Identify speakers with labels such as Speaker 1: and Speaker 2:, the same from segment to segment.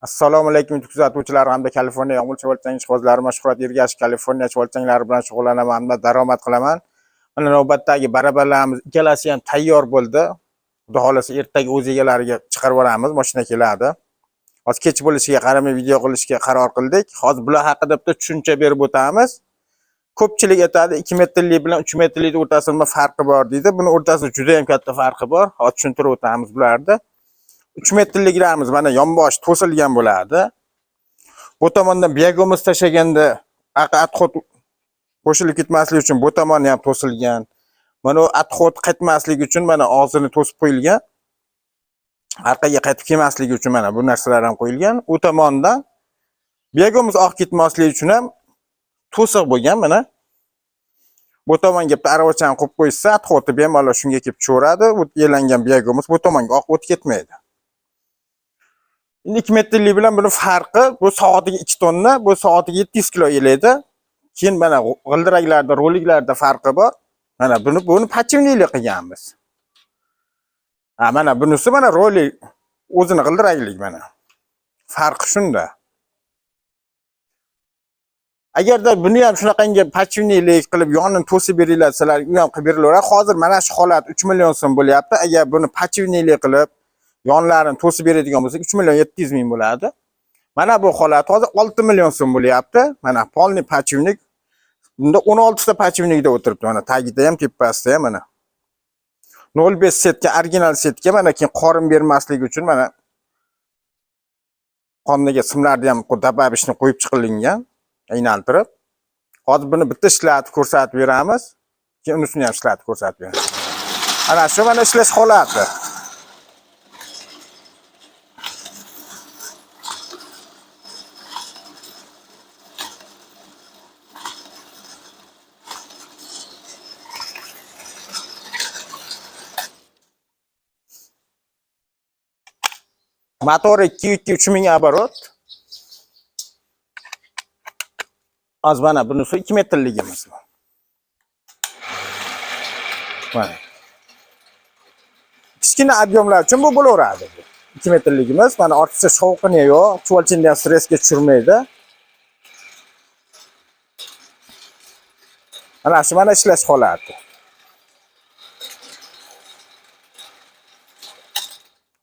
Speaker 1: Assalomu alaykum kuzatuvchilar hamda Kaliforniya yomg'ir chuvalchang ishqibozlari mashhurat Ergash Kaliforniya chuvalchanglari bilan shug'ullanaman hamda daromad qilaman. Mana navbatdagi barabarlarimiz ikkalasi ham tayyor bo'ldi. Xudo xolasa ertaga o'z egalariga chiqarib yuboramiz, mashina keladi. Hozir kech bo'lishiga qaramay video qilishga qaror qildik. Hozir bular haqida bitta tushuncha berib o'tamiz. Ko'pchilik aytadi 2 metrlik bilan 3 metrlik o'rtasida nima farqi bor deydi. Buni o'rtasida juda ham katta farqi bor. Hozir tushuntirib o'tamiz bularni. 3 metrliklarimiz mana yonbosh to'silgan bo'ladi. Bu tomondan biyagimiz tashaganda atxot qo'shilib ketmasligi uchun bu tomoni ham to'silgan. Mana atxot qaytmasligi uchun mana og'zini to'sib qo'yilgan. Orqaga qaytib kelmasligi uchun mana bu narsalar ham qo'yilgan. U tomondan biyagimiz oqib ketmasligi uchun ham to'siq bo'lgan mana. Bu tomonga aravachani qo'yib qo'ysa, atxoti bemalol shunga kelib cho'radi. Bu yelangan biyagimiz bu tomonga oqib o'tib ketmaydi. 2 metrlik bilan buni farqi bu soatiga 2 tonna, bu soatiga 700 kilo elaydi. Keyin mana g'ildiraklarda, roliklarda farqi bor. Mana buni pachivnilik qilganmiz. Mana bunisi mana rolik o'zini g'ildiraklik mana. Farqi shunda. Agarda buni ham shunaqangi pachivnilik qilib yonini to'sib beringlar, u ham qilib berilaveradi. Hozir mana shu holat 3 million so'm bo'lyapti. Agar buni pachivnilik qilib yonlarini to'sib beradigan bo'lsak 3 million 700 ming bo'ladi. Mana bu holat hozir 6 million so'm bo'lyapti. Mana polni pachivnik. Bunda 16 ta pachivnikda o'tiribdi. Mana tagida ham, tepasida ham mana. 05 setga, original setga mana keyin qorin bermasligi uchun mana qonniga simlarni ham dababishni qo'yib chiqilingan, aylantirib. Hozir buni bitta ishlatib ko'rsatib beramiz. Keyin unisini ham ishlatib ko'rsatib beramiz. Ana shu mana ishlash holati. Motor 2-3 ming оборот. Az mana bunisi 2 metrligimiz. Mana. Kichkina ob'yomlar uchun bu bo'laveradi. 2 metrligimiz. Mana ortiqcha shovqini yo'q, chuvalchini ham stressga tushirmaydi. Mana shu mana ishlash holati.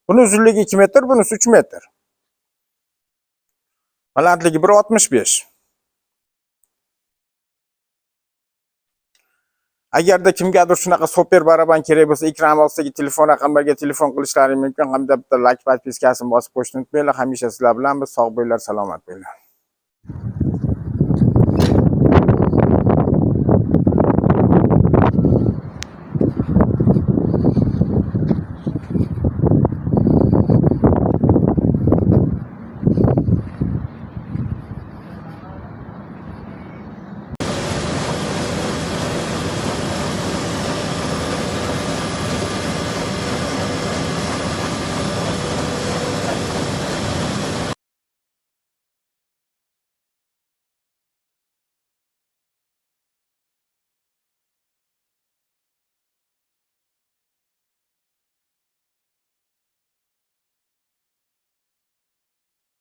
Speaker 1: Buni uzunligi 2 metr, bunisi 3 metr. Balandligi 1.65. Agarda kimgadir shunaqa super baraban kerak bo'lsa, ekran ostidagi telefon raqamlariga telefon qilishlaringiz mumkin. Hamda bitta like podpiskasini bosib qo'yishni unutmanglar. Hamisha sizlar bilan biz sog' bo'linglar, salomat bo'linglar.